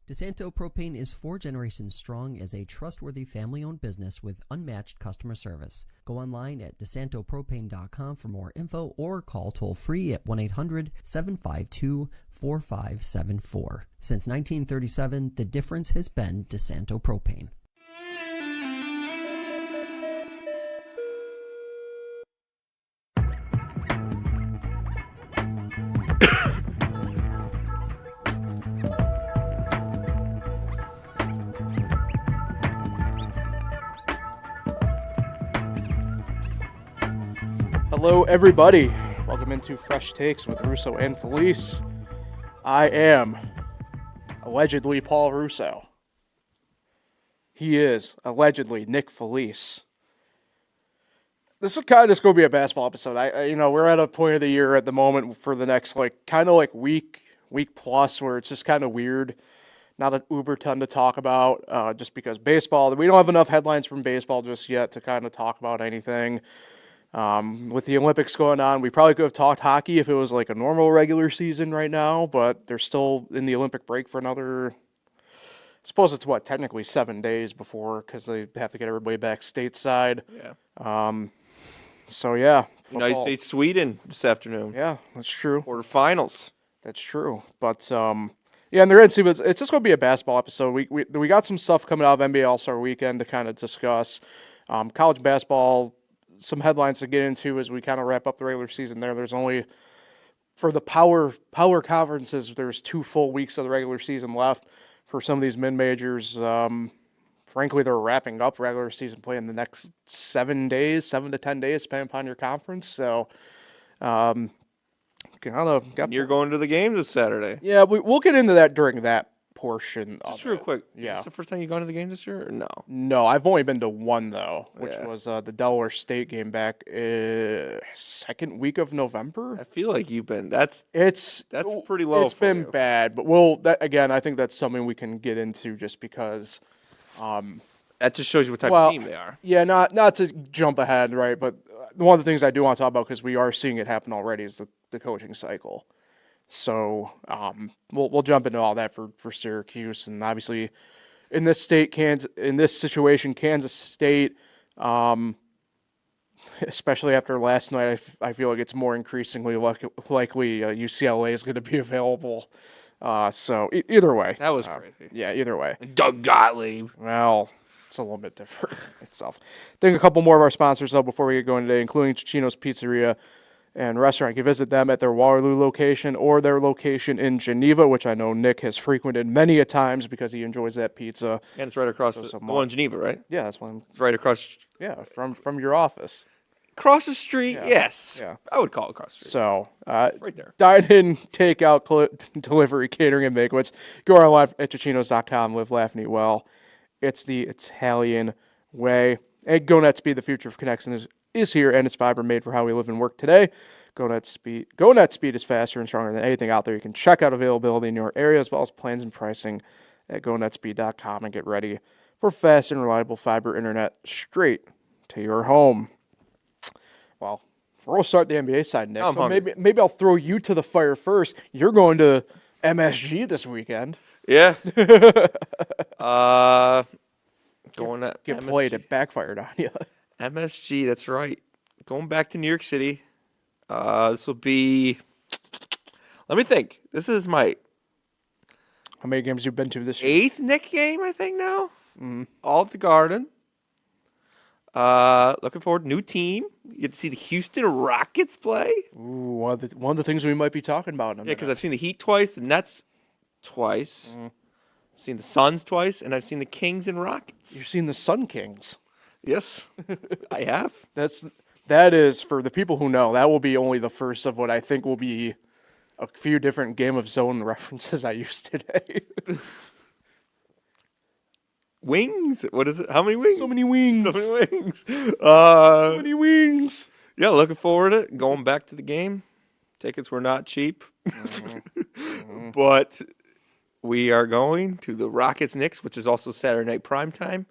DeSanto Propane is 4 generations strong as a trustworthy family-owned business with unmatched customer service. Go online at DeSantoPropane.com for more info or call toll-free at 1-800-752-4574. Since 1937, the difference has been DeSanto Propane. Hello, everybody. Welcome into Fresh Takes with Russo and Felice. I am allegedly Paul Russo. He is allegedly Nick Felice. This is kind of just going to be a basketball episode. We're at a point of the year at the moment for the next week plus where it's just kind of weird. Not an uber ton to talk about, just because baseball. We don't have enough headlines from baseball just yet to kind of talk about anything. With the Olympics going on, we probably could have talked hockey if it was like a normal regular season right now, but they're still in the Olympic break for another, I suppose it's technically 7 days before, because they have to get everybody back stateside. Yeah. So yeah. United States, Sweden this afternoon. Yeah, that's true. Quarterfinals. That's true. But, yeah, and they're going to see, but it's just going to be a basketball episode. We got some stuff coming out of NBA All-Star Weekend to kind of discuss. College basketball, some headlines to get into as we kind of wrap up the regular season there. There's only, for the power conferences, there's 2 full weeks of the regular season left. For some of these mid-majors, frankly, they're wrapping up regular season play in the next 7 to 10 days, depending upon your conference. So, you're going to the game this Saturday. Yeah, we'll get into that during that portion. Just real quick. Yeah. Is this the first time you've gone to the game this year or no? No, I've only been to one, though, which was the Delaware State game back second week of November. I feel like you've been. That's pretty low. It's been bad, but I think that's something we can get into just because. That just shows you what type of team they are. Yeah, not to jump ahead, right? But one of the things I do want to talk about, because we are seeing it happen already, is the coaching cycle. So we'll jump into all that for Syracuse, and obviously in this situation, Kansas State, especially after last night, I feel like it's more increasingly likely UCLA is going to be available. So either way, that was crazy. Yeah, either way. Doug Gottlieb. Well, it's a little bit different itself. I think a couple more of our sponsors though before we get going today, including Cicino's Pizzeria and Restaurant. You can visit them at their Waterloo location or their location in Geneva, which I know Nick has frequented many a times because he enjoys that pizza. And it's right across the one in Geneva, right? Yeah, that's one. It's right across. Yeah, from your office. Across the street, yeah. Yes. Yeah. I would call it across the street. So, right there. Dine-in, takeout, delivery, catering, and banquets. Go online at Cicinos.com. Live, laugh, and eat well. It's the Italian way. And GoNet Speed, the future of connection is here, and it's fiber made for how we live and work today. GoNet Speed is faster and stronger than anything out there. You can check out availability in your area as well as plans and pricing at GoNetSpeed.com and get ready for fast and reliable fiber internet straight to your home. Well, we'll start the NBA side next. So maybe I'll throw you to the fire first. You're going to MSG this weekend. Yeah. Going to get played. It backfired on you. MSG, that's right. Going back to New York City. This will be. Let me think. This is my. How many games you've been to this year? 8th Knick game, I think now. Mm-hmm. All at the Garden. Looking forward. New team. You get to see the Houston Rockets play. Ooh, one of the things we might be talking about. Yeah, because I've seen the Heat twice, the Nets twice. I've seen the Suns twice, and I've seen the Kings and Rockets. You've seen the Sun Kings. Yes, I have. That is, for the people who know, that will be only the first of what I think will be a few different Game of Zone references I used today. Wings? What is it? How many wings? So many wings. So many wings. So many wings. Yeah, looking forward to it. Going back to the game. Tickets were not cheap. But we are going to the Rockets-Knicks, which is also Saturday night primetime.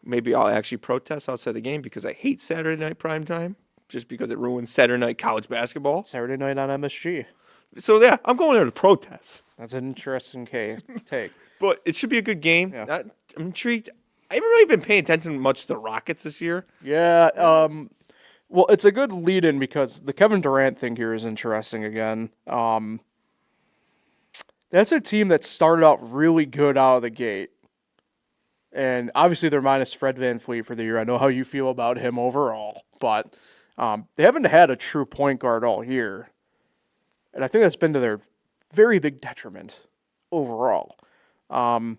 Maybe I'll actually protest outside the game because I hate Saturday night primetime, just because it ruins Saturday night college basketball. Saturday night on MSG. So, yeah, I'm going there to protest. That's an interesting take. But it should be a good game. Yeah. I'm intrigued. I haven't really been paying attention much to the Rockets this year. Yeah. Well, it's a good lead-in because the Kevin Durant thing here is interesting again. That's a team that started out really good out of the gate. And obviously they're minus Fred VanVleet for the year. I know how you feel about him overall, but they haven't had a true point guard all year. And I think that's been to their very big detriment overall. I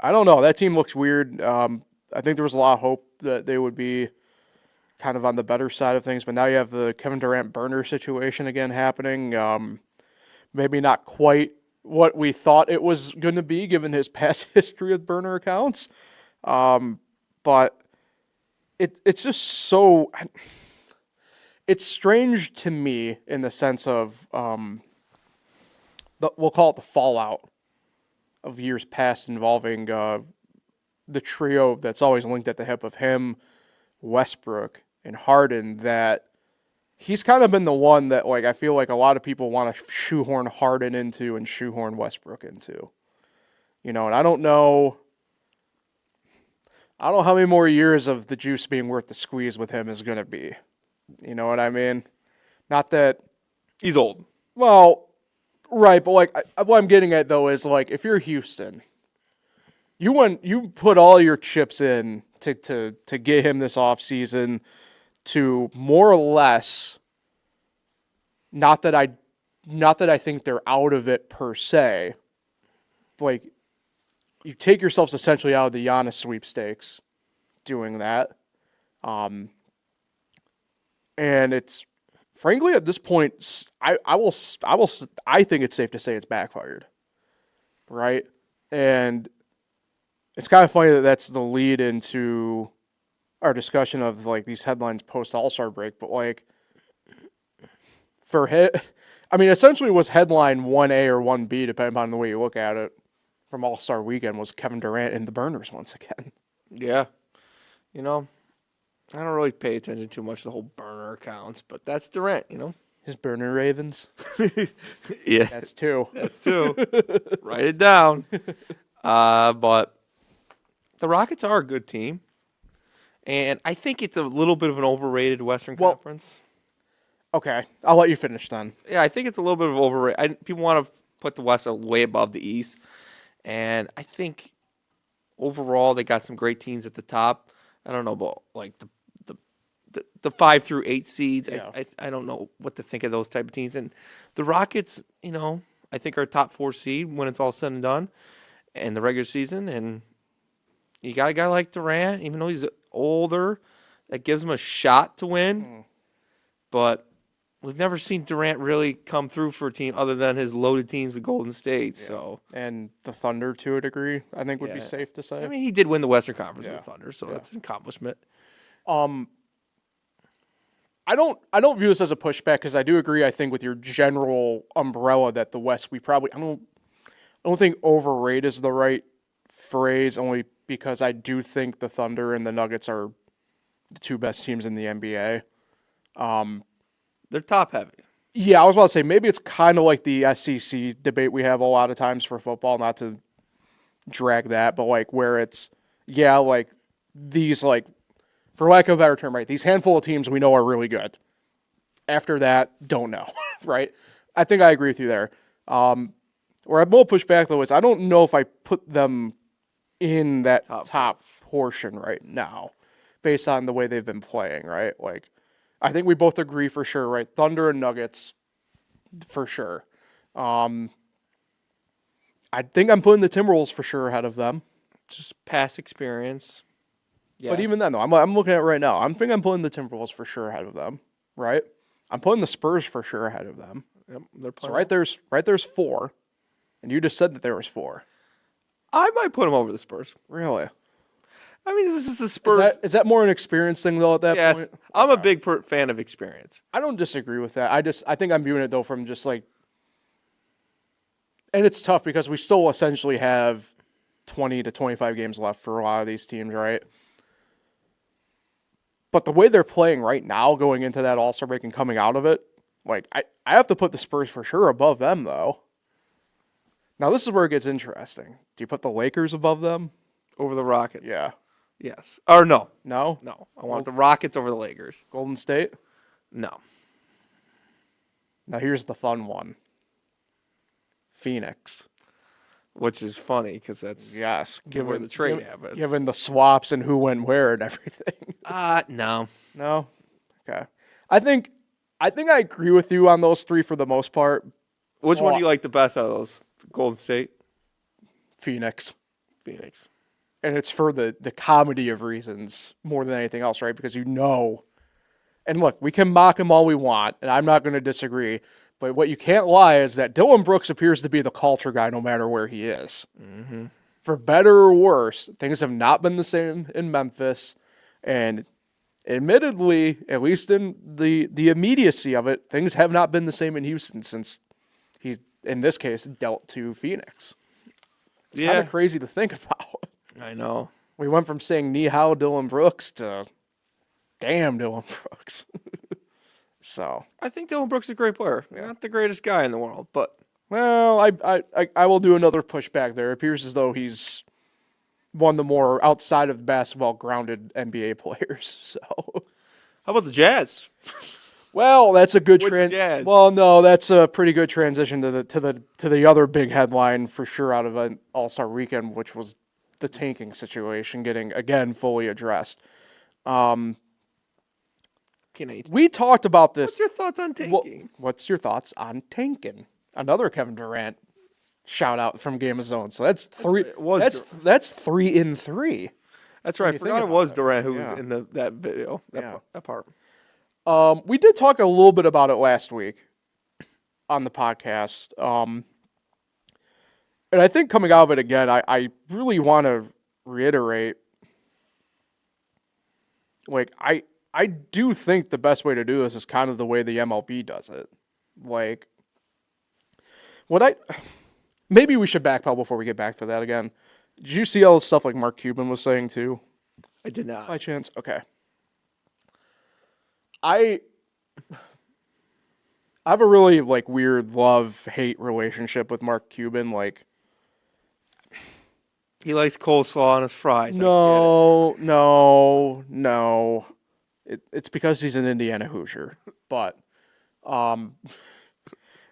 don't know. That team looks weird. I think there was a lot of hope that they would be kind of on the better side of things, but now you have the Kevin Durant burner situation again happening. Maybe not quite what we thought it was going to be given his past history with burner accounts. But it's just so... It's strange to me in the sense of, we'll call it the fallout of years past involving the trio that's always linked at the hip of him, Westbrook, and Harden, that he's kind of been the one that, like, I feel like a lot of people want to shoehorn Harden into and shoehorn Westbrook into. You know, and I don't know how many more years of the juice being worth the squeeze with him is going to be. You know what I mean? Not that... He's old. Well, right, but like what I'm getting at, though, is like if you're Houston, you put all your chips in to get him this offseason to more or less... Not that I think they're out of it per se. Like, you take yourselves essentially out of the Giannis sweepstakes doing that. And it's, frankly, at this point, I think it's safe to say it's backfired. Right? And it's kind of funny that that's the lead into our discussion of, like, these headlines post All-Star break, but, like, essentially was headline 1A or 1B, depending on the way you look at it, from All-Star Weekend was Kevin Durant in the burners once again. Yeah. You know, I don't really pay attention too much to the whole burner accounts, but that's Durant, you know. His burner Ravens. Yeah. That's two. Write it down. But the Rockets are a good team. And I think it's a little bit of an overrated Western Conference. Okay, I'll let you finish then. Yeah, I think it's a little bit of overrated. People want to put the West way above the East. And I think overall they got some great teams at the top. I don't know about like the 5 through 8 seeds. Yeah. I don't know what to think of those type of teams. And the Rockets, you know, I think are a top 4 seed when it's all said and done in the regular season. And you got a guy like Durant, even though he's older, that gives him a shot to win. But we've never seen Durant really come through for a team other than his loaded teams with Golden State. Yeah. So, and the Thunder, to a degree, I think would be safe to say. I mean, he did win the Western Conference with the Thunder, so that's an accomplishment. I don't view this as a pushback because I do agree. I think with your general umbrella that the West, I don't think overrate is the right phrase. Only because I do think the Thunder and the Nuggets are the 2 best teams in the NBA. They're top heavy. Yeah, I was about to say, maybe it's kind of like the SEC debate we have a lot of times for football, not to drag that, but like where it's, like these, like, for lack of a better term, right, these handful of teams we know are really good. After that, don't know, right? I think I agree with you there. Where I will push back, though, is I don't know if I put them in that top portion right now based on the way they've been playing, right? Like, I think we both agree for sure, right? Thunder and Nuggets, for sure. I think I'm putting the Timberwolves for sure ahead of them. Just past experience. Yes. But even then, though, I'm looking at it right now. I'm putting the Timberwolves for sure ahead of them, right? I'm putting the Spurs for sure ahead of them. Yep, they're so there's 4, and you just said that there was 4. I might put them over the Spurs. Really? I mean, this is the Spurs. Is that more an experience thing, though, at that point? Yes, I'm a big fan of experience. I don't disagree with that. I think I'm viewing it, though, from just like... And it's tough because we still essentially have 20 to 25 games left for a lot of these teams, right? But the way they're playing right now, going into that All-Star break and coming out of it, like, I have to put the Spurs for sure above them, though. Now, this is where it gets interesting. Do you put the Lakers above them? Over the Rockets. Yeah. Yes. Or no. No? No. I want the Rockets over the Lakers. Golden State? No. Now, here's the fun one. Phoenix. Which is funny because that's Yes. where the trade happened. Given the swaps and who went where and everything. No. No? Okay. I think I agree with you on those three for the most part. Which one do you like the best out of those? Golden State? Phoenix. Phoenix. And it's for the comedy of reasons more than anything else, right? Because and look, we can mock him all we want, and I'm not going to disagree, but what you can't lie is that Dylan Brooks appears to be the culture guy no matter where he is. Mm-hmm. For better or worse, things have not been the same in Memphis, and admittedly, at least in the immediacy of it, things have not been the same in Houston since he, in this case, dealt to Phoenix. It's kind of crazy to think about. I know. We went from saying "Ni hao Dylan Brooks" to "Damn Dylan Brooks." So I think Dylan Brooks is a great player. Yeah. Not the greatest guy in the world, but well, I will do another pushback there. It appears as though he's one of the more outside of basketball grounded NBA players. So how about the Jazz? Well, that's a good Jazz? Well, no, that's a pretty good transition to the other big headline for sure out of an All-Star weekend, which was the tanking situation getting again fully addressed. We talked about this. What's your thoughts on tanking? What's your thoughts on tanking? Another Kevin Durant shout out from Game of Zone. So that's three. That's 3 in 3. That's right. I forgot it was Durant who was in that video. That part. We did talk a little bit about it last week on the podcast. And I think coming out of it again, I really want to reiterate, like, I do think the best way to do this is kind of the way the MLB does it. Like, maybe we should backpedal before we get back to that again. Did you see all the stuff like Mark Cuban was saying too? I did not. By chance? Okay. I have a really like weird love-hate relationship with Mark Cuban. Like, he likes coleslaw on his fries. No. It's because he's an Indiana Hoosier. But no,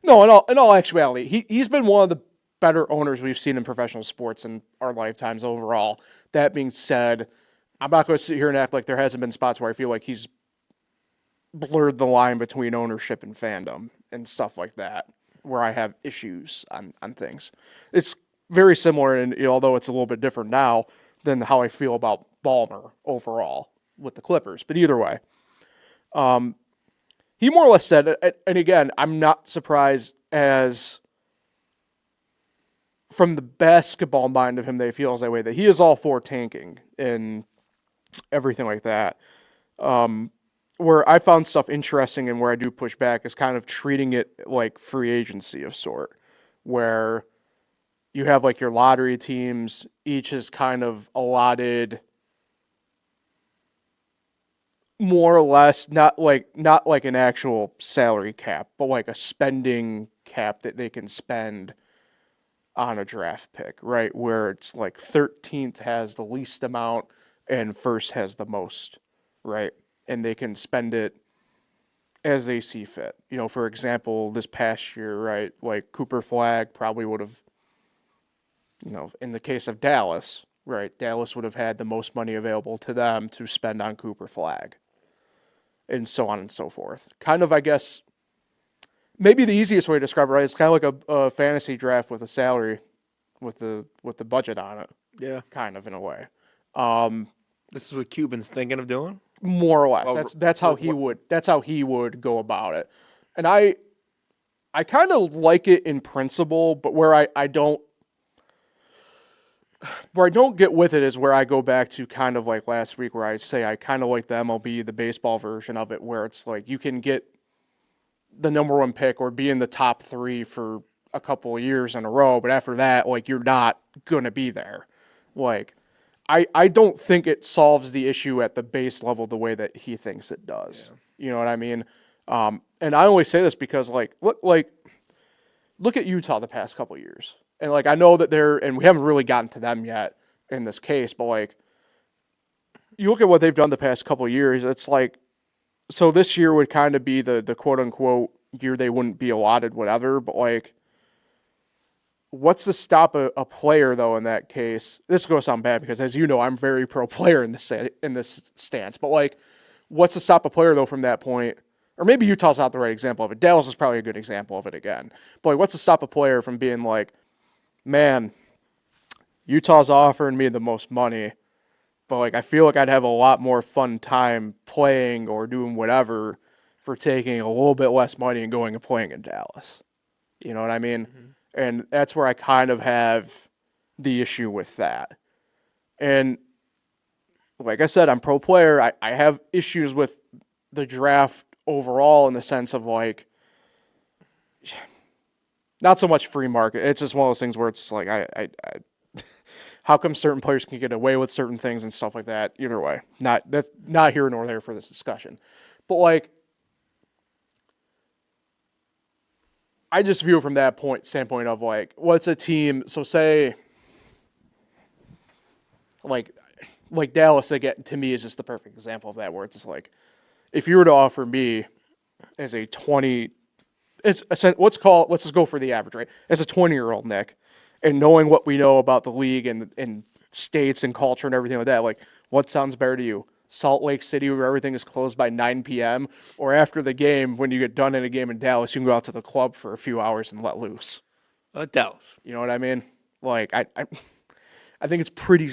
in all actuality, he's been one of the better owners we've seen in professional sports in our lifetimes overall. That being said, I'm not going to sit here and act like there hasn't been spots where I feel like he's blurred the line between ownership and fandom and stuff like that, where I have issues on things. It's very similar, and although it's a little bit different now than how I feel about Ballmer overall with the Clippers. But either way, he more or less said, and again, I'm not surprised as from the basketball mind of him that he feels that way, that he is all for tanking and everything like that. Where I found stuff interesting and where I do push back is kind of treating it like free agency of sort, where you have like your lottery teams, each is kind of allotted more or less, not like an actual salary cap, but like a spending cap that they can spend on a draft pick, right? Where it's like 13th has the least amount and first has the most, right? And they can spend it as they see fit. You know, for example, this past year, right, like Cooper Flag probably would have, you know, in the case of Dallas, right, Dallas would have had the most money available to them to spend on Cooper Flag, and so on and so forth. Kind of, I guess, maybe the easiest way to describe it, right, it's kind of like a fantasy draft with a salary, with the budget on it. Yeah. Kind of, in a way. This is what Cuban's thinking of doing? More or less. That's how he would go about it. And I kind of like it in principle, but where I don't get with it is where I go back to kind of like last week, where I say I kind of like the MLB, the baseball version of it, where it's like you can get the number one pick or be in the top 3 for a couple of years in a row, but after that, like, you're not going to be there. Like, I don't think it solves the issue at the base level the way that he thinks it does. Yeah. You know what I mean? And I only say this because, like, look at Utah the past couple of years. And, like, I know that and we haven't really gotten to them yet in this case, but, like, you look at what they've done the past couple of years, it's like, so this year would kind of be the quote-unquote year they wouldn't be allotted whatever, but, like, what's to stop a player, though, in that case? This is going to sound bad because, as you know, I'm very pro-player in this stance, but, like, what's to stop a player, though, from that point? Or maybe Utah's not the right example of it. Dallas is probably a good example of it again. But, like, what's to stop a player from being like, man, Utah's offering me the most money, but, like, I feel like I'd have a lot more fun time playing or doing whatever for taking a little bit less money and going and playing in Dallas. You know what I mean? Mm-hmm. And that's where I kind of have the issue with that. And like I said, I'm pro player. I have issues with the draft overall in the sense of, like, not so much free market. It's just one of those things where it's just like, I how come certain players can get away with certain things and stuff like that? Either way, that's not here nor there for this discussion. But, like, I just view it from that standpoint of, like, what's a team? So say, like Dallas, to me is just the perfect example of that, where it's just like, if you were to offer me as a 20, let's just go for the average, right? As a 20-year-old Nick, and knowing what we know about the league and states and culture and everything like that, like, what sounds better to you? Salt Lake City, where everything is closed by 9 p.m., or after the game, when you get done in a game in Dallas, you can go out to the club for a few hours and let loose? Dallas. You know what I mean? Like, I think it's pretty.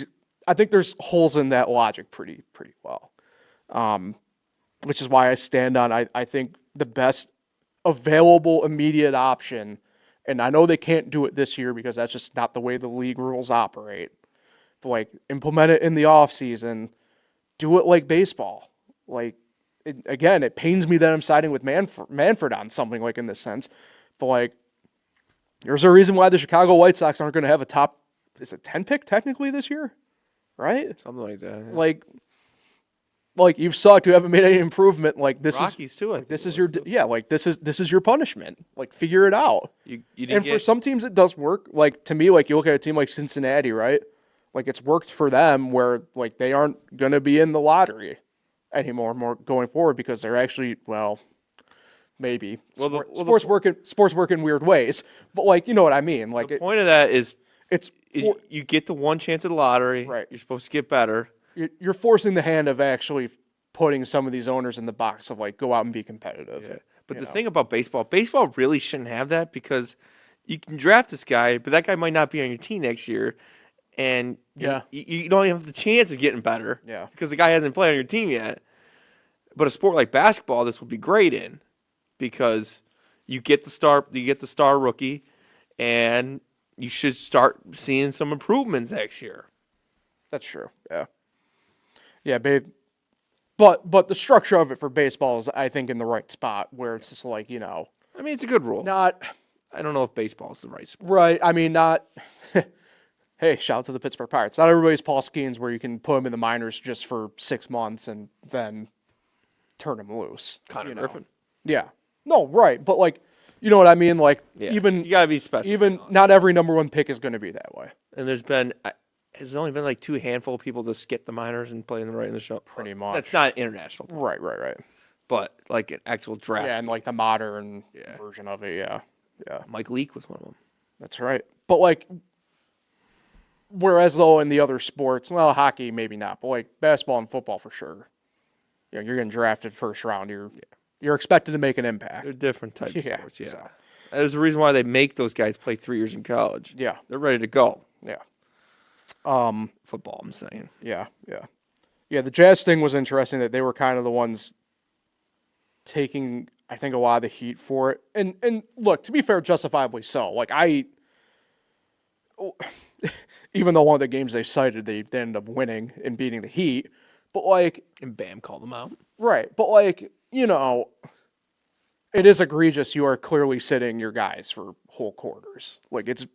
I think there's holes in that logic pretty well, which is why I stand on. I think the best available immediate option, and I know they can't do it this year because that's just not the way the league rules operate. But, like, implement it in the off season. Do it like baseball. Like, it pains me that I'm siding with Manfred on something like in this sense. But, like, there's a reason why the Chicago White Sox aren't going to have a top, is it 10 pick technically this year? Right? Something like that. Yeah. Like you've sucked. You haven't made any improvement. Like, this Rockies too. Like, this is your this is your punishment. Like, figure it out. For some teams it does work. Like, to me, like, you look at a team like Cincinnati, right? Like, it's worked for them where, like, they aren't going to be in the lottery anymore more going forward because they're actually, well, maybe. Sports work in weird ways. But, like, you know what I mean? Like, the point of that is you get the one chance at the lottery. Right. You're supposed to get better. You're forcing the hand of actually putting some of these owners in the box of, like, go out and be competitive. Yeah. But the thing about baseball really shouldn't have that because you can draft this guy, but that guy might not be on your team next year. And you don't have the chance of getting better because the guy hasn't played on your team yet. But a sport like basketball, this would be great in because you get the star rookie, and you should start seeing some improvements next year. That's true. Yeah, babe. But the structure of it for baseball is, I think, in the right spot where it's just like, you know. I mean, it's a good rule. I don't know if baseball is the right sport. Right. I mean, not. Hey, shout out to the Pittsburgh Pirates. Not everybody's Paul Skeens where you can put them in the minors just for 6 months and then turn them loose. Connor Griffin. Yeah. No, right. But, like, you know what I mean? Like, even you gotta be special. Even not every number one pick is going to be that way. And there's only been like two handful of people to skip the minors and play in the show. Pretty much. That's not international. Right. But like an actual draft. Yeah, and like the modern version of it. Yeah. Mike Leake was one of them. That's right. But, like, whereas, though, in the other sports, well, hockey maybe not, but, like, basketball and football for sure. You know, you're getting drafted first round. You're expected to make an impact. They're different types of sports. Yeah. So. There's a reason why they make those guys play 3 years in college. Yeah. They're ready to go. Yeah. Football, I'm saying. Yeah. The Jazz thing was interesting that they were kind of the ones taking, I think, a lot of the heat for it. And look, to be fair, justifiably so. Like, even though one of the games they cited, they ended up winning and beating the Heat. But, like... And Bam called them out. Right. But, like, you know, it is egregious. You are clearly sitting your guys for whole quarters. Like, it's...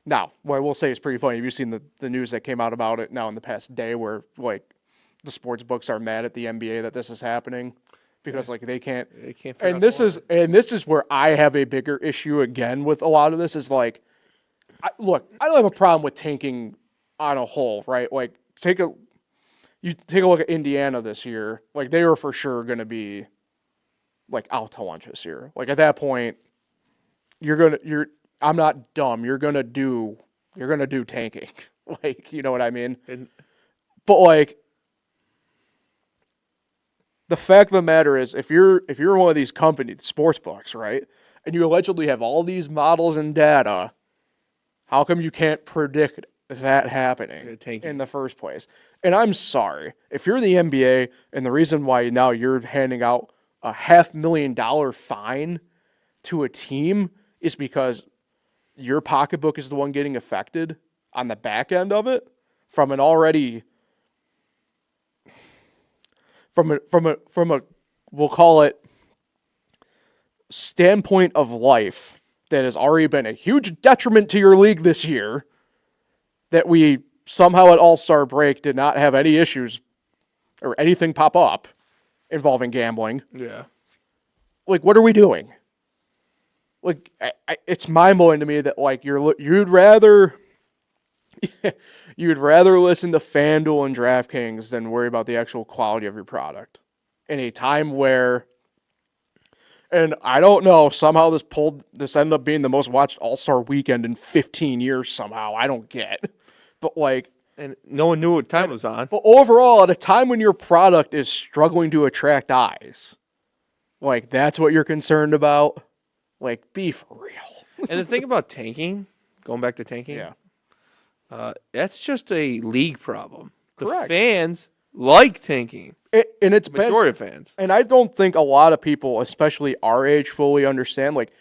Now, what I will say is pretty funny. Have you seen the news that came out about it now in the past day where, like, the sports books are mad at the NBA that this is happening? Because, like, they can't... And this is where I have a bigger issue, again, with a lot of this, is, like... look, I don't have a problem with tanking on a whole, right? Like, you take a look at Indiana this year. Like, they were for sure going to be, like, out to lunch this year. Like, at that point, I'm not dumb. You're gonna do tanking. Like, you know what I mean? But like, the fact of the matter is, if you're one of these companies, sports books, right, and you allegedly have all these models and data, how come you can't predict that happening in the first place? And I'm sorry, if you're the NBA, and the reason why now you're handing out a $500,000 fine to a team is because your pocketbook is the one getting affected on the back end of it from an already from a we'll call it standpoint of life that has already been a huge detriment to your league this year, that we somehow at All-Star break did not have any issues or anything pop up involving gambling. Yeah. Like, what are we doing? Like, it's mind-blowing to me that, like, you'd rather listen to FanDuel and DraftKings than worry about the actual quality of your product in a time where, and I don't know, somehow this ended up being the most watched All-Star weekend in 15 years somehow. I don't get. But, like, and no one knew what time it was on. But overall, at a time when your product is struggling to attract eyes, like, that's what you're concerned about? Like, be for real. And the thing about tanking, going back to tanking, that's just a league problem. Correct. The fans like tanking. And it's majority of fans. And I don't think a lot of people, especially our age, fully understand. Like,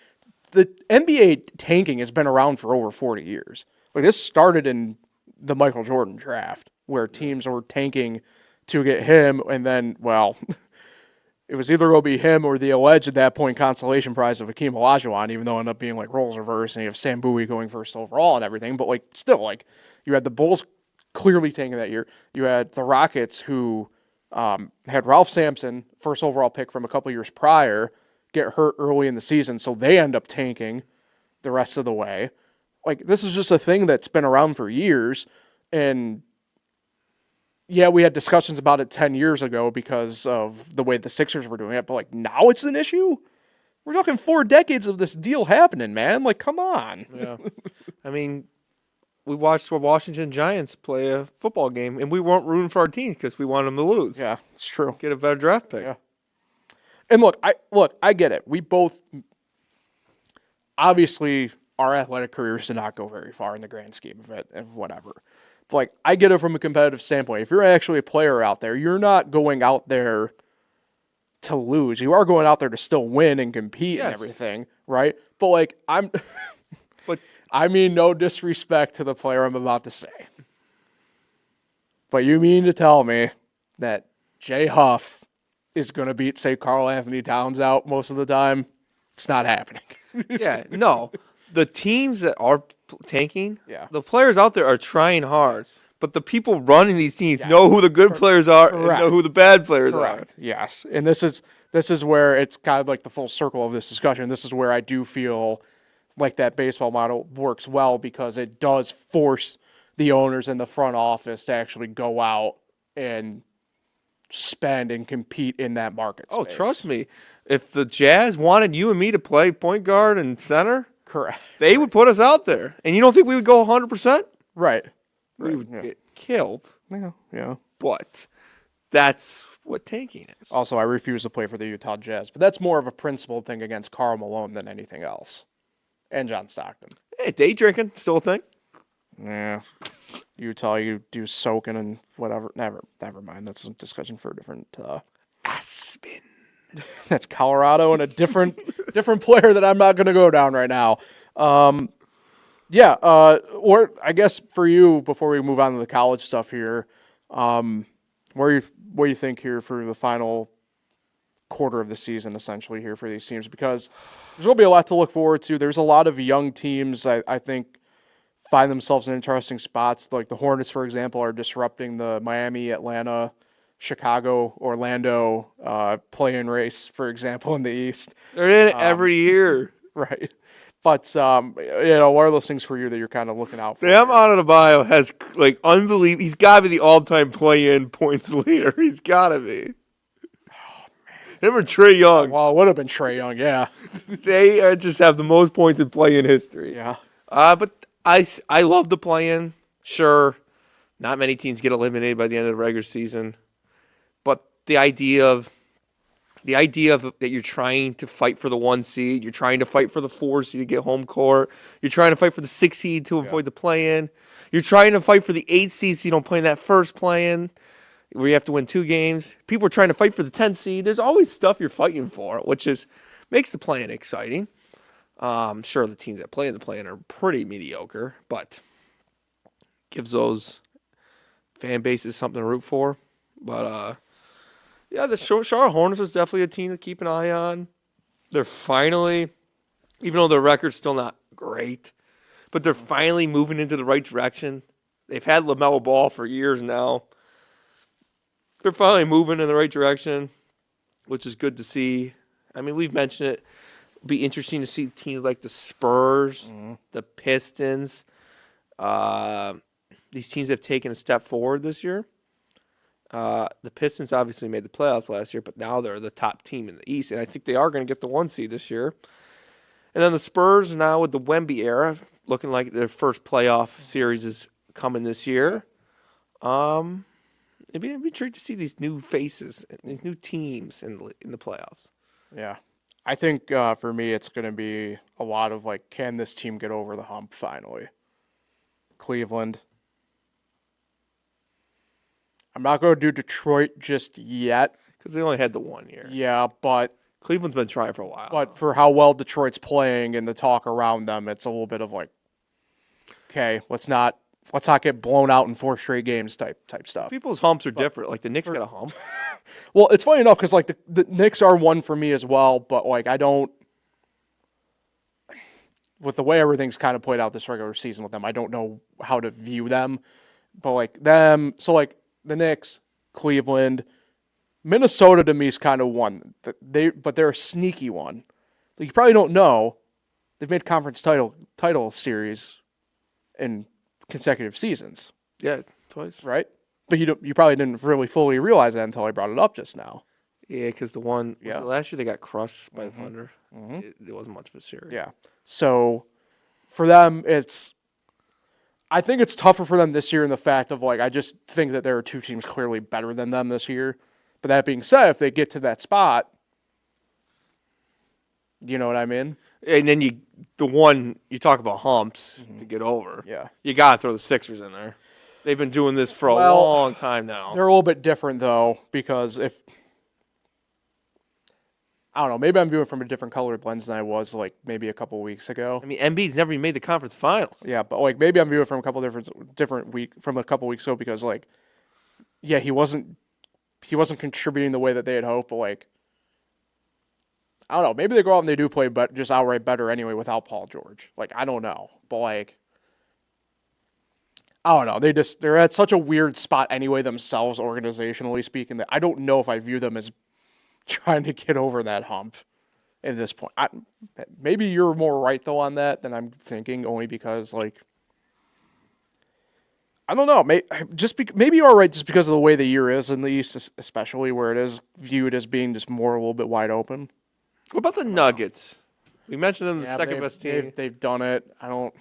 the NBA tanking has been around for over 40 years. Like, this started in the Michael Jordan draft, where teams were tanking to get him, and then, well, it was either going to be him or the alleged, at that point, consolation prize of Hakeem Olajuwon, even though it ended up being, like, roles reversed, and you have Sam Bowie going first overall and everything. But, like, still, like, you had the Bulls clearly tanking that year. You had the Rockets, who had Ralph Sampson, first overall pick from a couple years prior, get hurt early in the season, so they end up tanking the rest of the way. Like, this is just a thing that's been around for years, and yeah, we had discussions about it 10 years ago because of the way the Sixers were doing it, but, like, now it's an issue? We're talking 4 decades of this deal happening, man. Like, come on. Yeah. I mean, we watched the Washington Giants play a football game, and we weren't rooting for our teams because we wanted them to lose. Yeah, it's true. Get a better draft pick. Yeah. And look, I get it. We both, obviously, our athletic careers did not go very far in the grand scheme of it, and whatever. But, like, I get it from a competitive standpoint. If you're actually a player out there, you're not going out there to lose. You are going out there to still win and compete and everything, right? But, like, I mean no disrespect to the player I'm about to say. But you mean to tell me that Jay Huff is going to beat, say, Karl Anthony Towns out most of the time? It's not happening. Yeah, no. The teams that are tanking, Yeah. the players out there are trying hard. But the people running these teams know who the good players are and know who the bad players are. Yes. And this is where it's kind of like the full circle of this discussion. This is where I do feel like that baseball model works well, because it does force the owners in the front office to actually go out and spend and compete in that market space. Oh, trust me. If the Jazz wanted you and me to play point guard and center, correct, they would put us out there. And you don't think we would go 100%? Right. We would get killed. Yeah. But that's what tanking is. Also, I refuse to play for the Utah Jazz, but that's more of a principled thing against Karl Malone than anything else. And John Stockton. Hey, day drinking, still a thing? Yeah. Utah, you do soaking and whatever. Never mind. That's a discussion for a different... Aspen. That's Colorado and a different player that I'm not going to go down right now. Or I guess for you, before we move on to the college stuff here, what do you think here for the final quarter of the season, essentially, here for these teams? Because there's going to be a lot to look forward to. There's a lot of young teams, I think, find themselves in interesting spots. Like the Hornets, for example, are disrupting the Miami, Atlanta, Chicago, Orlando play-in race, for example, in the East. They're in it every year. Right. But what are those things for you that you're kind of looking out for? Bam Adebayo has unbelievable. He's got to be the all-time play-in points leader. He's got to be. Him or Trae Young. Well, it would have been Trae Young, yeah. They just have the most points in play-in history. Yeah. But I love the play-in. Sure, not many teams get eliminated by the end of the regular season, but the idea of that you're trying to fight for the 1 seed, you're trying to fight for the 4 seed to get home court, you're trying to fight for the 6 seed to avoid the play-in, you're trying to fight for the 8 seed so you don't play in that first play-in where you have to win 2 games. People are trying to fight for the 10 seed. There's always stuff you're fighting for, which makes the play-in exciting. Sure, the teams that play in the play-in are pretty mediocre, but gives those fan bases something to root for. But the Charlotte Hornets is definitely a team to keep an eye on. They're finally, even though their record's still not great, but they're finally moving into the right direction. They've had LaMelo Ball for years now. They're finally moving in the right direction, which is good to see. I mean, we've mentioned it. It'll be interesting to see teams like the Spurs, the Pistons. These teams have taken a step forward this year. The Pistons obviously made the playoffs last year, but now they're the top team in the East, and I think they are going to get the 1 seed this year. And then the Spurs now with the Wemby era, looking like their first playoff series is coming this year. It'd be a treat to see these new faces, these new teams in the playoffs. Yeah. I think for me it's going to be a lot of can this team get over the hump finally? Cleveland. I'm not going to do Detroit just yet. Because they only had the 1 year. Yeah, but Cleveland's been trying for a while. But for how well Detroit's playing and the talk around them, it's a little bit of okay, let's not get blown out in 4 straight games type stuff. People's humps are different. Like the Knicks got a hump. Well, it's funny enough because the Knicks are one for me as well, but I don't. With the way everything's kind of played out this regular season with them, I don't know how to view them. But them, so the Knicks, Cleveland, Minnesota to me is kind of one. But they're a sneaky one. You probably don't know. They've made conference title series in consecutive seasons. Yeah, twice. Right? But you probably didn't really fully realize that until I brought it up just now. Yeah, because the one last year they got crushed by the Thunder. Mm-hmm. It wasn't much of a series. Yeah. So for them, I think it's tougher for them this year in the fact of I just think that there are 2 teams clearly better than them this year. But that being said, if they get to that spot, you know what I mean? And then you talk about humps to get over. Yeah. You got to throw the Sixers in there. They've been doing this for a long time now. They're a little bit different, though, because I don't know, maybe I'm viewing from a different colored lens than I was maybe a couple weeks ago. I mean, Embiid's never even made the conference finals. Yeah, but maybe I'm viewing from a couple weeks ago because he wasn't contributing the way that they had hoped, but I don't know, maybe they go out and they do play just outright better anyway without Paul George. I don't know, but I don't know. They're at such a weird spot anyway themselves, organizationally speaking, that I don't know if I view them as trying to get over that hump at this point. Maybe you're more right though on that than I'm thinking, only because I don't know. Maybe you're right just because of the way the year is in the East, especially where it is viewed as being just more a little bit wide open. What about the Nuggets? We mentioned them the second best team. They've done it. I don't.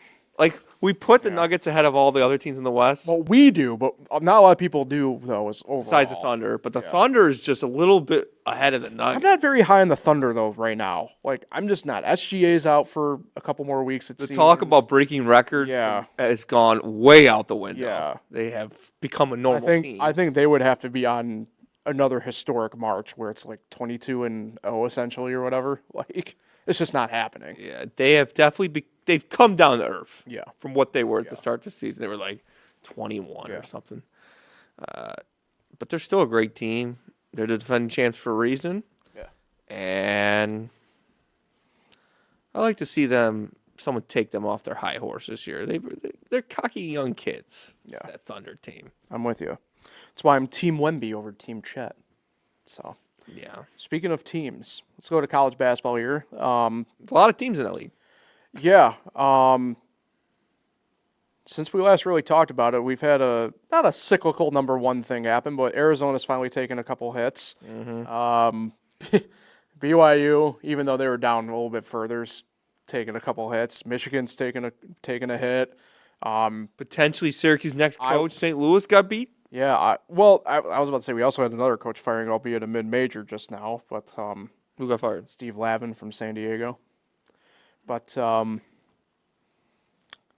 We put the Nuggets ahead of all the other teams in the West. Well, we do, but not a lot of people do, though, overall. Besides the Thunder. But the Thunder is just a little bit ahead of the Nuggets. I'm not very high on the Thunder, though, right now. I'm just not. SGA's out for a couple more weeks, it seems. The talk about breaking records has gone way out the window. Yeah. They have become a normal team. I think they would have to be on another historic march where it's 22-0, essentially, or whatever. It's just not happening. Yeah, they have definitely they've come down to earth. Yeah. From what they were at the start of the season. They were 21 or something. But they're still a great team. They're the defending champs for a reason. Yeah. And I like to see someone take them off their high horse this year. They're cocky young kids. Yeah. That Thunder team. I'm with you. That's why I'm Team Wemby over Team Chet. So. Yeah. Speaking of teams, let's go to college basketball here. There's a lot of teams in that league. Yeah. Since we last really talked about it, we've had not a cyclical number one thing happen, but Arizona's finally taken a couple hits. BYU, even though they were down a little bit further, is taking a couple hits. Michigan's taking a hit. Potentially Syracuse next coach, St. Louis, got beat. Yeah, I was about to say we also had another coach firing, albeit a mid-major just now, but Who got fired? Steve Lavin from San Diego. But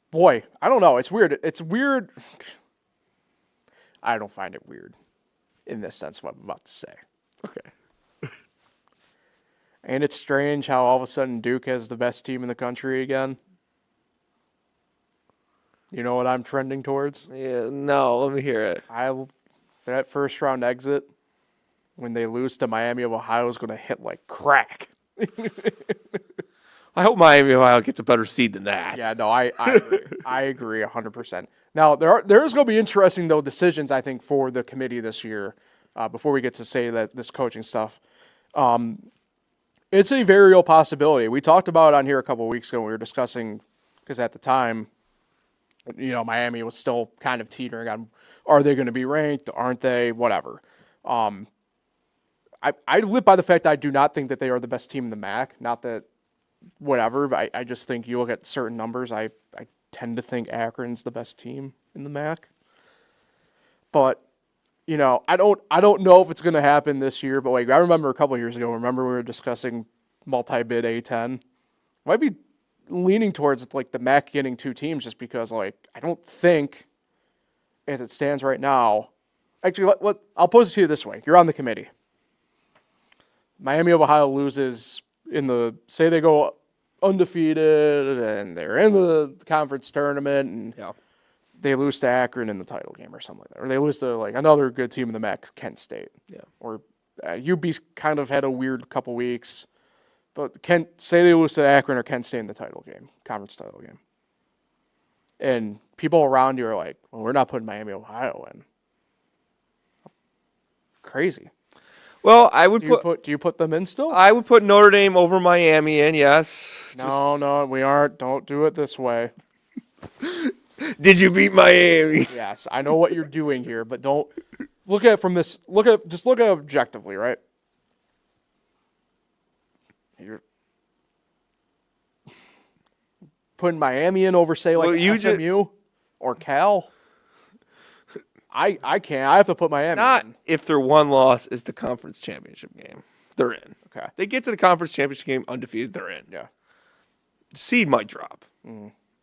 boy, I don't know. It's weird. It's weird. I don't find it weird in this sense what I'm about to say. Okay. And it's strange how all of a sudden Duke has the best team in the country again. You know what I'm trending towards? Yeah, no, let me hear it. That first round exit, when they lose to Miami of Ohio, is going to hit like crack. I hope Miami, Ohio gets a better seed than that. Yeah, no, I agree. I agree 100%. Now, there is going to be interesting, though, decisions, I think, for the committee this year, before we get to say that this coaching stuff. It's a very real possibility. We talked about it on here a couple of weeks ago when we were discussing, because at the time, Miami was still kind of teetering on, are they going to be ranked? Aren't they? Whatever. I live by the fact that I do not think that they are the best team in the MAC. Not that whatever, but I just think you look at certain numbers, I tend to think Akron's the best team in the MAC. But, I don't know if it's going to happen this year, but I remember a couple of years ago, we were discussing multi-bid A-10. Might be leaning towards the MAC getting two teams just because I don't think, as it stands right now, actually, I'll pose it to you this way. You're on the committee. Miami of Ohio loses say they go undefeated and they're in the conference tournament and they lose to Akron in the title game or something like that. Or they lose to another good team in the MAC, Kent State. Yeah. Or UB's kind of had a weird couple weeks. But say they lose to Akron or Kent State in the title game, conference title game. And people around you are like, well, we're not putting Miami, Ohio in. Crazy. Well, I would Do you put them in still? I would put Notre Dame over Miami in, yes. No, we aren't. Don't do it this way. Did you beat Miami? Yes, I know what you're doing here, but don't look at it from this. Look at it objectively, right? You're putting Miami in over, say, SMU or Cal. I can't. I have to put Miami Not in. If their one loss is the conference championship game. They're in. Okay. They get to the conference championship game undefeated, they're in. Yeah. Seed might drop,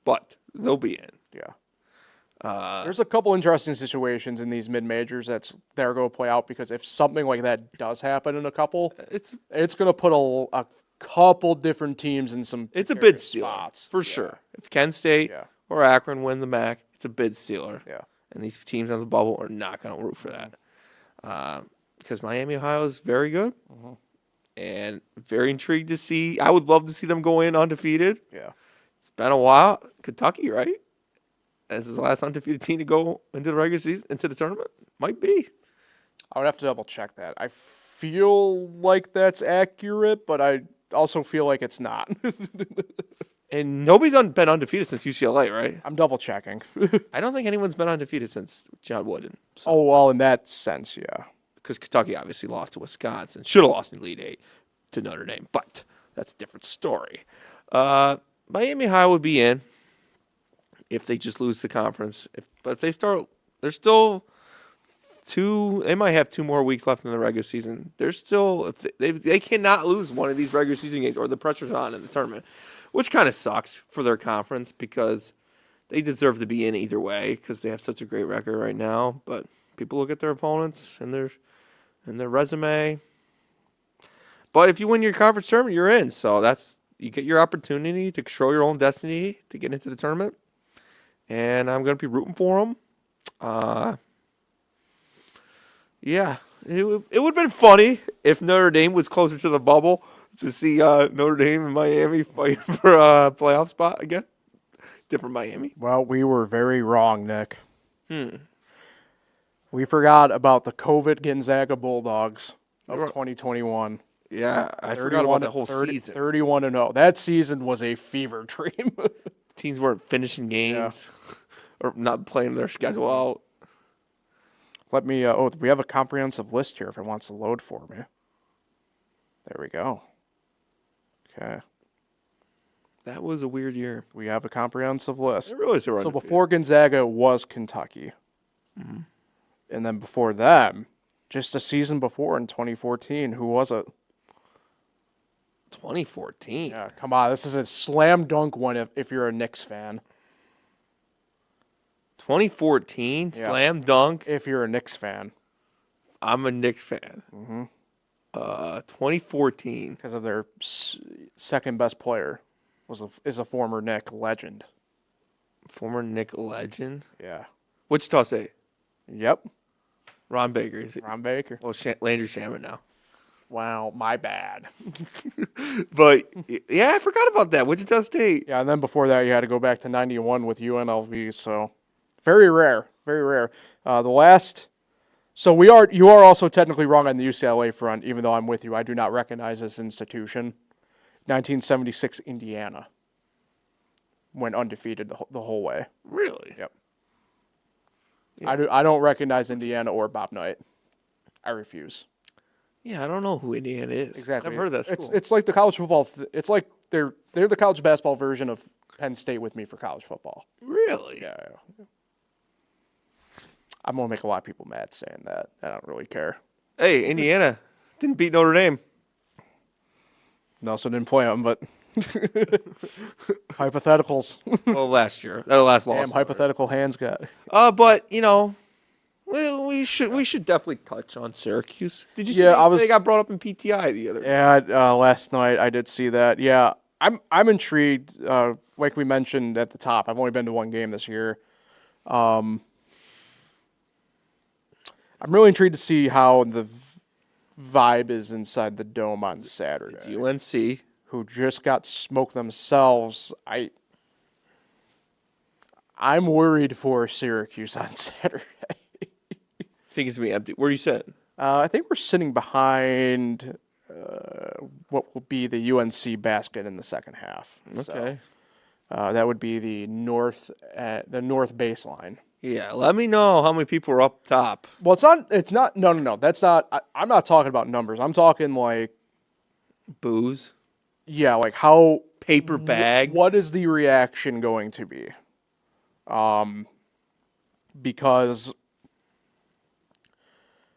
but they'll be in. Yeah. There's a couple interesting situations in these mid-majors that are going to play out because if something like that does happen in a couple, it's going to put a couple different teams in some It's a bid stealer, spots. for sure. If Kent State or Akron win the MAC, it's a bid stealer. Yeah. And these teams on the bubble are not going to root for that. Because Miami, Ohio is very good. And very intrigued to see. I would love to see them go in undefeated. Yeah. It's been a while. Kentucky, right? As the last undefeated team to go into the regular season, into the tournament? Might be. I would have to double check that. I feel like that's accurate, but I also feel like it's not. And nobody's been undefeated since UCLA, right? I'm double checking. I don't think anyone's been undefeated since John Wooden. So. Oh, well, in that sense, yeah. Because Kentucky obviously lost to Wisconsin. Should have lost in Elite Eight to Notre Dame, but that's a different story. Miami High would be in if they just lose the conference. But if they start, there's still they might have 2 more weeks left in the regular season. There's still, they cannot lose one of these regular season games or the pressure's on in the tournament, which kind of sucks for their conference because they deserve to be in either way because they have such a great record right now. But people look at their opponents and their resume. But if you win your conference tournament, you're in. So you get your opportunity to control your own destiny to get into the tournament. And I'm going to be rooting for them. Yeah, it would have been funny if Notre Dame was closer to the bubble to see Notre Dame and Miami fight for a playoff spot again. Different Miami. Well, we were very wrong, Nick. We forgot about the COVID Gonzaga Bulldogs of 2021. Yeah, I forgot about that whole 30, season. 31-0. That season was a fever dream. Teams weren't finishing games or not playing their schedule out. Let me, we have a comprehensive list here if it wants to load for me. There we go. Okay. That was a weird year. We have a comprehensive list. I realized they were So undefeated. before Gonzaga was Kentucky. Mm-hmm. And then before them, just a season before in 2014, who was it? 2014. Yeah, come on. This is a slam dunk one if you're a Knicks fan. 2014, Yeah. slam dunk. If you're a Knicks fan. I'm a Knicks fan. 2014. Because of their second best player is a former Knick legend. Former Knick legend. Yeah. Wichita State. Yep. Ron Baker. Is it? Ron Baker. Well, Landry Shaman now. Wow, my bad. But, yeah, I forgot about that. Wichita State. Yeah, and then before that, you had to go back to 91 with UNLV, so very rare, very rare. So you are also technically wrong on the UCLA front, even though I'm with you. I do not recognize this institution. 1976 Indiana went undefeated the whole way. Really? Yep. Yeah. I don't recognize Indiana or Bob Knight. I refuse. Yeah, I don't know who Indiana is. Exactly. I've heard of that school. It's like the college football. It's like they're the college basketball version of Penn State with me for college football. Really? Yeah. I'm gonna make a lot of people mad saying that. I don't really care. Hey, Indiana didn't beat Notre Dame. Nelson didn't play them, but hypotheticals. Well, last year. That last loss. Damn, hypothetical hands got. But well, we should definitely touch on Syracuse. Did you see they got brought up in PTI the other day? Yeah, last night I did see that. Yeah, I'm intrigued. Like we mentioned at the top, I've only been to one game this year. I'm really intrigued to see how the vibe is inside the Dome on Saturday. It's UNC, who just got smoked themselves. I'm worried for Syracuse on Saturday. I think it's gonna be empty. Where are you sitting? I think we're sitting behind what will be the UNC basket in the second half. Okay. So, that would be the north baseline. Yeah, let me know how many people are up top. Well, it's not. No. That's not. I'm not talking about numbers. I'm talking like booze. Yeah, like how paper bags. What is the reaction going to be? Because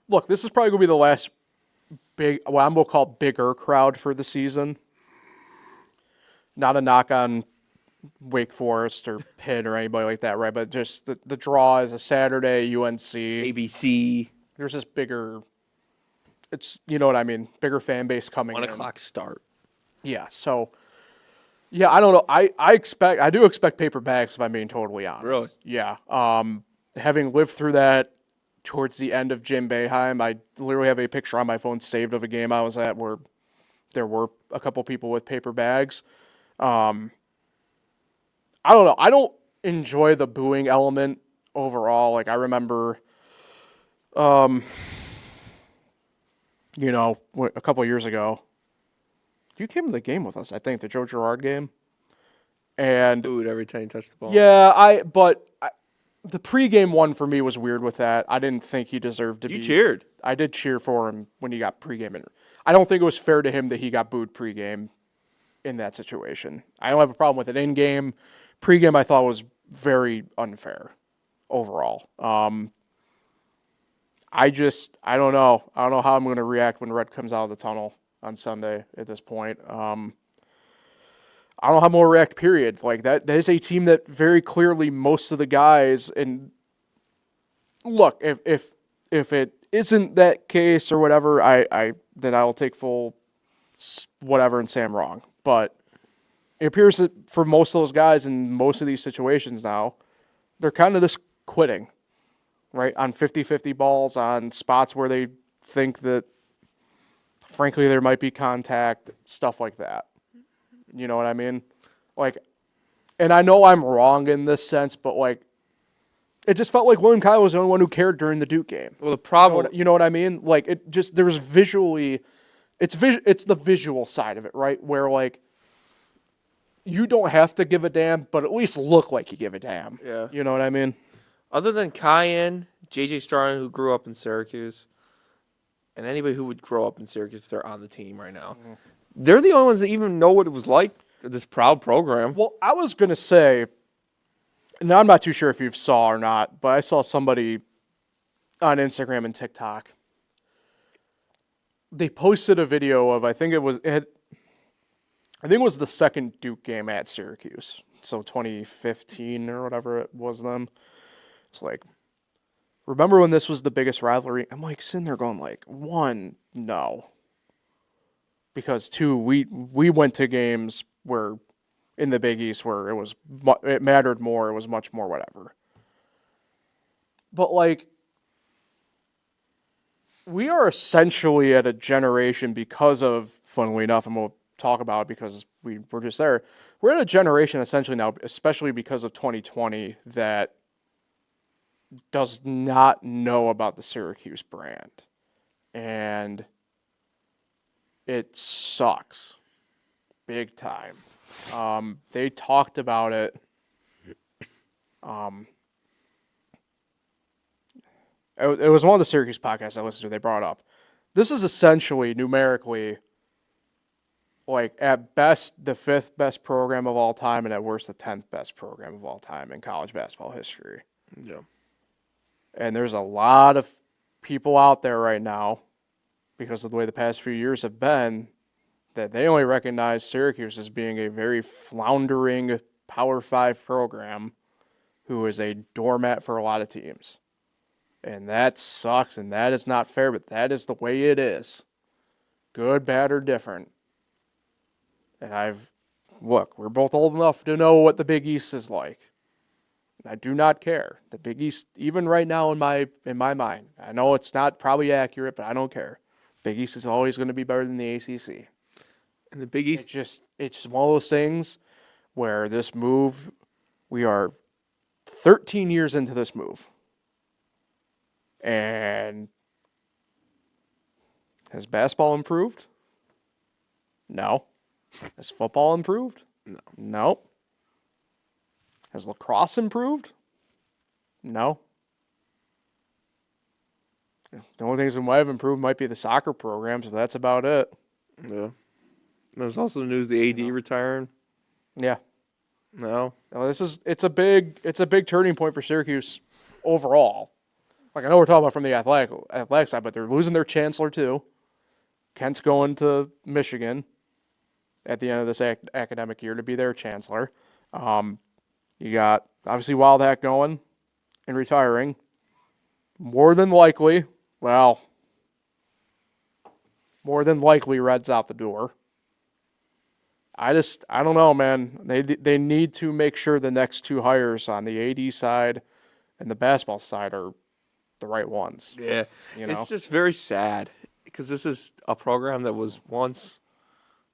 look, this is probably going to be the last what I'm going to call bigger crowd for the season. Not a knock on Wake Forest or Pitt or anybody like that, right? But just the draw is a Saturday, UNC. ABC. There's this bigger, you know what I mean, bigger fan base coming 1 o'clock start. Yeah, so, yeah, I don't know. I do expect paper bags, if I'm being totally honest. Really? Yeah. Having lived through that towards the end of Jim Boeheim, I literally have a picture on my phone saved of a game I was at where there were a couple people with paper bags. I don't know. I don't enjoy the booing element overall. Like, I remember, a couple of years ago, you came to the game with us, I think, the Joe Girard game. And booed every time you touched the ball. Yeah, the pregame one for me was weird with that. I didn't think he deserved to be. You cheered. I did cheer for him when he got pregame. I don't think it was fair to him that he got booed pregame in that situation. I don't have a problem with it in game. Pregame I thought was very unfair overall. I don't know. I don't know how I'm going to react when Red comes out of the tunnel on Sunday at this point. I don't know how I'm going to react, period. Like, that is a team that very clearly most of the guys, and look, if it isn't that case or whatever, then I will take full whatever and say I'm wrong. But it appears that for most of those guys in most of these situations now, they're kind of just quitting, right? On 50-50 balls, on spots where they think that, frankly, there might be contact, stuff like that. You know what I mean? Like, and I know I'm wrong in this sense, but like, it just felt like William Kyle was the only one who cared during the Duke game. Well, the problem, you know what I mean? Like, it just, there was visually it's the visual side of it, right? Where like you don't have to give a damn, but at least look like you give a damn. Yeah. You know what I mean? Other than Cayenne, J.J. Starling, who grew up in Syracuse, and anybody who would grow up in Syracuse if they're on the team right now, they're the only ones that even know what it was like, this proud program. Well, I was going to say, and I'm not too sure if you saw or not, but I saw somebody on Instagram and TikTok. They posted a video of, I think it was the second Duke game at Syracuse. So 2015 or whatever it was then. It's like, remember when this was the biggest rivalry? I'm like sitting there going like, one, no. Because two, we went to games where in the Big East where it mattered more, it was much more whatever. But like, we are essentially at a generation because of, funnily enough, and we'll talk about it because we're just there. We're at a generation essentially now, especially because of 2020, that does not know about the Syracuse brand. And it sucks. Big time. They talked about it. It was one of the Syracuse podcasts I listened to. They brought up. This is essentially, numerically, like at best the 5th best program of all time, and at worst the 10th best program of all time in college basketball history. Yeah. And there's a lot of people out there right now, because of the way the past few years have been, that they only recognize Syracuse as being a very floundering Power 5 program who is a doormat for a lot of teams. And that sucks, and that is not fair, but that is the way it is. Good, bad, or different. And we're both old enough to know what the Big East is like. I do not care. The Big East, even right now in my mind, I know it's not probably accurate, but I don't care. Big East is always going to be better than the ACC. And the Big East, it's just one of those things where this move, we are 13 years into this move. And has basketball improved? No. Has football improved? No. Nope. Has lacrosse improved? No. The only things that might have improved might be the soccer programs, but that's about it. Yeah. There's also news the AD retiring. Yeah. No. It's a big turning point for Syracuse overall. Like, I know we're talking about from the athletic side, but they're losing their chancellor too. Kent's going to Michigan at the end of this academic year to be their chancellor. You got, obviously, Wildhack going and retiring. More than likely, Reds out the door. I don't know, man. They need to make sure the next two hires on the AD side and the basketball side are the right ones. Yeah. It's just very sad because this is a program that was once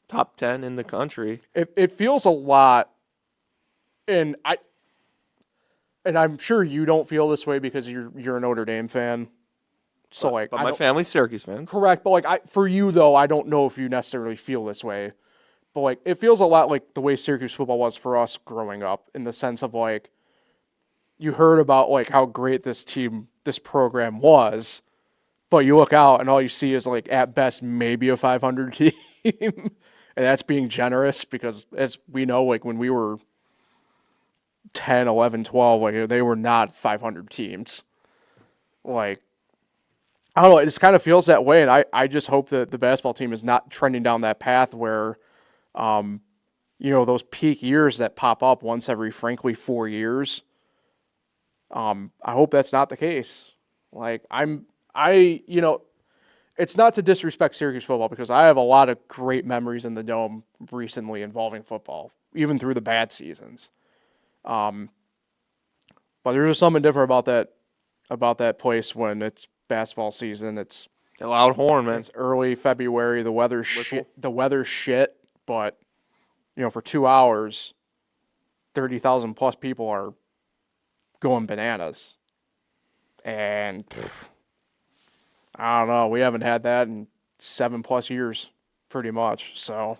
top 10 in the country. It feels a lot, and I'm sure you don't feel this way because you're a Notre Dame fan. So but my family's Syracuse fans. Correct, but for you though, I don't know if you necessarily feel this way. But it feels a lot like the way Syracuse football was for us growing up, in the sense of you heard about how great this program was, but you look out and all you see is at best maybe a 500 team, and that's being generous because as we know, when we were 10, 11, 12, they were not 500 teams. I don't know, it just kind of feels that way, and I just hope that the basketball team is not trending down that path where those peak years that pop up once every, frankly, 4 years. I hope that's not the case. It's not to disrespect Syracuse football because I have a lot of great memories in the Dome recently involving football, even through the bad seasons. But there's just something different about that place when it's basketball season. It's a loud horn, man. It's early February. The weather's shit. But, for 2 hours, 30,000 plus people are going bananas. And I don't know. We haven't had that in 7+ years. pretty much. So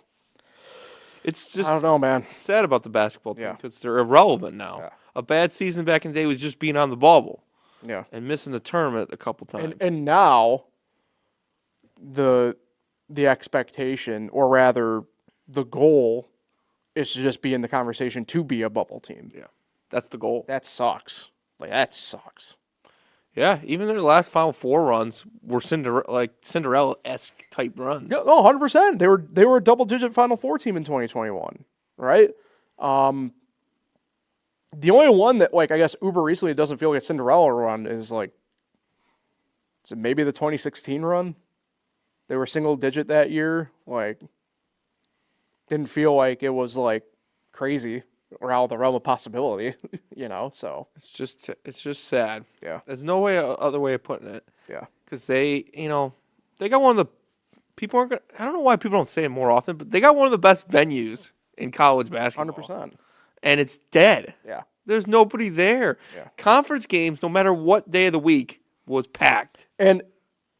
It's just I don't know, man. sad about the basketball team Yeah. because they're irrelevant now. Yeah. A bad season back in the day was just being on the bubble Yeah. and missing the tournament a couple times. And now the expectation, or rather the goal, is to just be in the conversation to be a bubble team. Yeah, that's the goal. That sucks. Like, that sucks. Yeah, even their last Final Four runs were Cinderella-esque type runs. Yeah, no, 100%. They were a double-digit Final Four team in 2021, right? The only one that, like, I guess uber recently doesn't feel like a Cinderella run is, like, is it maybe the 2016 run? They were single-digit that year. Like, didn't feel like it was, like, crazy or out of the realm of possibility, so. It's just sad. Yeah. There's no other way of putting it. Yeah. Because they got one of the people aren't. I don't know why people don't say it more often, but they got one of the best venues in college basketball. 100%. And it's dead. Yeah. There's nobody there. Yeah. Conference games, no matter what day of the week, was packed. And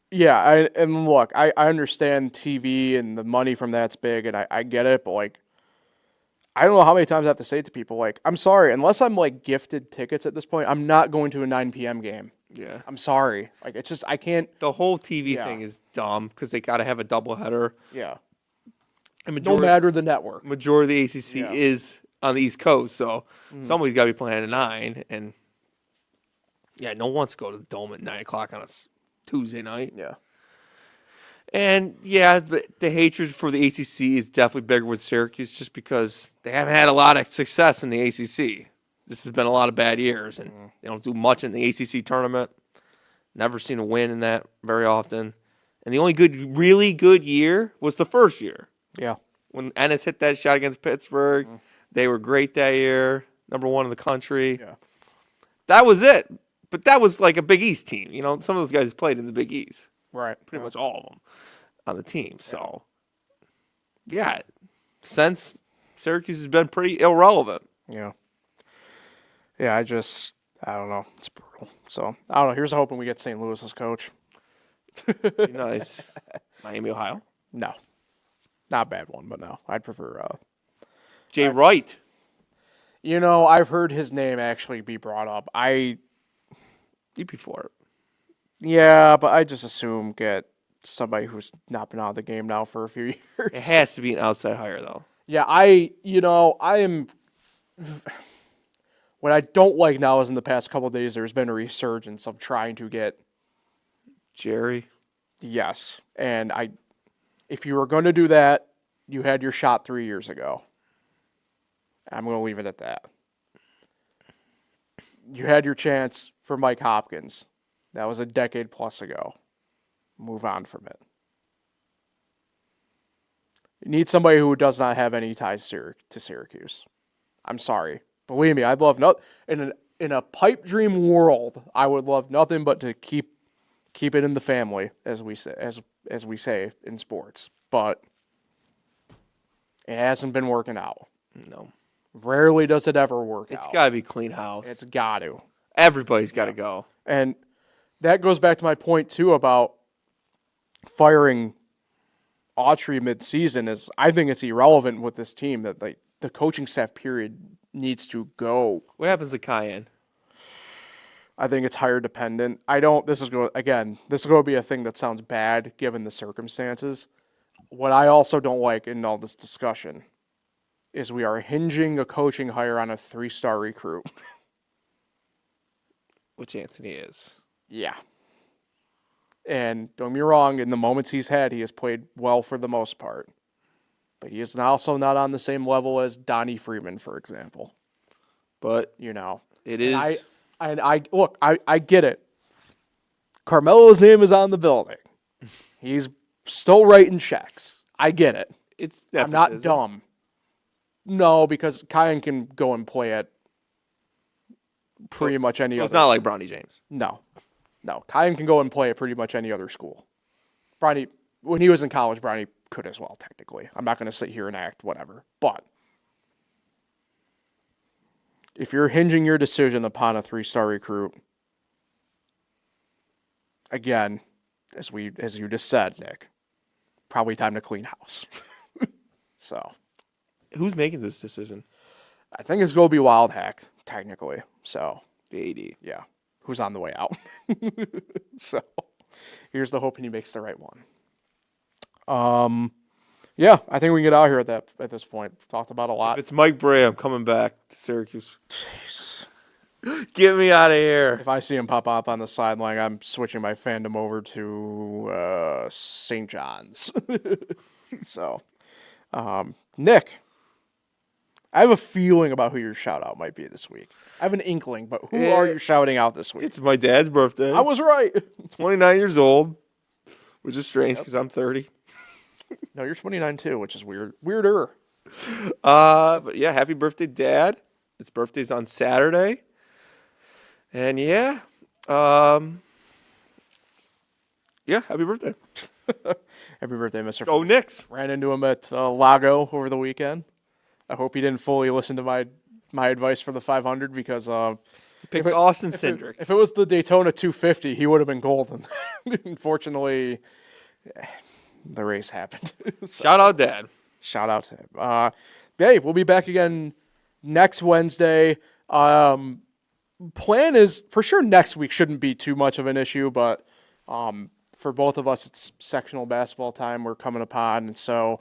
yeah, and look, I understand TV and the money from that's big, and I get it, but like, I don't know how many times I have to say it to people, like, I'm sorry, unless I'm like gifted tickets at this point, I'm not going to a 9 p.m. game. Yeah. I'm sorry. Like, it's just, I can't. The whole TV Yeah. thing is dumb because they got to have a doubleheader. Yeah. And No matter the network. majority of the ACC Yeah. is on the East Coast, so somebody's got to be playing at 9. And yeah, no one wants to go to the Dome at 9 o'clock on a Tuesday night. Yeah. And yeah, the hatred for the ACC is definitely bigger with Syracuse just because they haven't had a lot of success in the ACC. This has been a lot of bad years, and they don't do much in the ACC tournament. Never seen a win in that very often. And the only really good year was the first year. Yeah. When Ennis hit that shot against Pittsburgh, they were great that year, #1 in the country. Yeah. That was it. But that was like a Big East team. Some of those guys played in the Big East. Right. Pretty much all of them on the team. So, yeah, since Syracuse has been pretty irrelevant. Yeah. Yeah, I don't know. It's brutal. So, I don't know. Here's hoping we get St. Louis as coach. Be nice. Miami, Ohio. No. Not a bad one, but no. I'd prefer Jay Wright. I've heard his name actually be brought up. You'd be for it. Yeah, but I just assume get somebody who's not been out of the game now for a few years. It has to be an outside hire, though. Yeah, I am. What I don't like now is in the past couple of days there's been a resurgence of trying to get Jerry. Yes, and if you were going to do that, you had your shot 3 years ago. I'm going to leave it at that. You had your chance for Mike Hopkins. That was a decade plus ago. Move on from it. You need somebody who does not have any ties to Syracuse. I'm sorry. Believe me, I'd love in a pipe dream world, I would love nothing but to keep it in the family, as we say in sports. But it hasn't been working out. No. Rarely does it ever work out. It's got to be clean house. It's got to. Everybody's got to go. And that goes back to my point, too, about firing Autry mid-season. Is I think it's irrelevant with this team that the coaching staff period needs to go. What happens to Cayenne? I think it's hire dependent. This is going to be a thing that sounds bad given the circumstances. What I also don't like in all this discussion is we are hinging a coaching hire on a 3-star recruit. Which Anthony is. Yeah. And don't get me wrong, in the moments he's had, he has played well for the most part. But he is also not on the same level as Donnie Freeman, for example. But it is. I get it. Carmelo's name is on the building. He's still writing checks. I get it. I'm not dumb. No, because Kyan can go and play at pretty much any other. It's not like Bronny James. No. Kyan can go and play at pretty much any other school. Bronny, when he was in college, Bronny could as well, technically. I'm not going to sit here and act whatever. But if you're hinging your decision upon a 3-star recruit, again, as you just said, Nick, probably time to clean house. So Who's making this decision? I think it's going to be Wild Hack, technically. So, The AD. yeah, who's on the way out. So, here's the hoping he makes the right one. Yeah, I think we can get out here at this point. We've talked about a lot. If it's Mike Bray, I'm coming back to Syracuse. Jeez. Get me out of here. If I see him pop up on the sideline, I'm switching my fandom over to St. John's. So, Nick, I have a feeling about who your shout-out might be this week. I have an inkling, but who are you shouting out this week? It's my dad's birthday. I was right. 29 years old, which is strange because I'm 30. No, you're 29 too, which is weird. Weirder. But yeah, happy birthday, Dad. His birthday's on Saturday. And yeah, happy birthday. Happy birthday, Mr. Go Knicks. Ran into him at Lago over the weekend. I hope he didn't fully listen to my advice for the 500 because Picked Austin Cindric. if it was the Daytona 250, he would have been golden. Unfortunately, the race happened. So, Shout out, Dad. shout out to him. Hey, we'll be back again next Wednesday. Plan is for sure next week shouldn't be too much of an issue, but for both of us, it's sectional basketball time we're coming upon, and so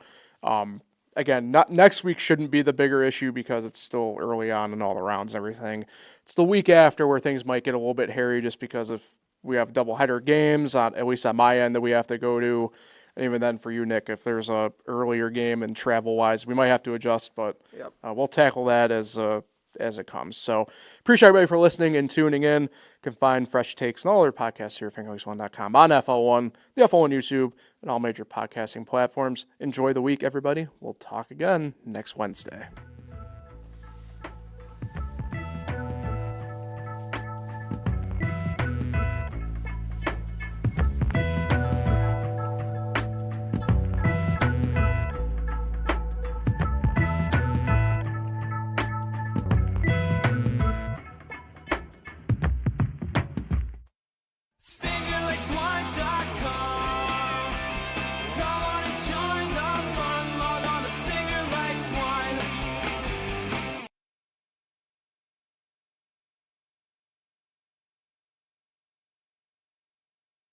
again, not next week shouldn't be the bigger issue because it's still early on in all the rounds and everything. It's the week after where things might get a little bit hairy just because of we have doubleheader games at least on my end that we have to go to. And even then for you, Nick, if there's a earlier game and travel wise, we might have to adjust, but we'll tackle that as it comes. So appreciate everybody for listening and tuning in. You can find fresh takes and all other podcasts here at fingerless1.com, on FL1, the FL1 YouTube, and all major podcasting platforms. Enjoy the week, everybody. We'll talk again next Wednesday.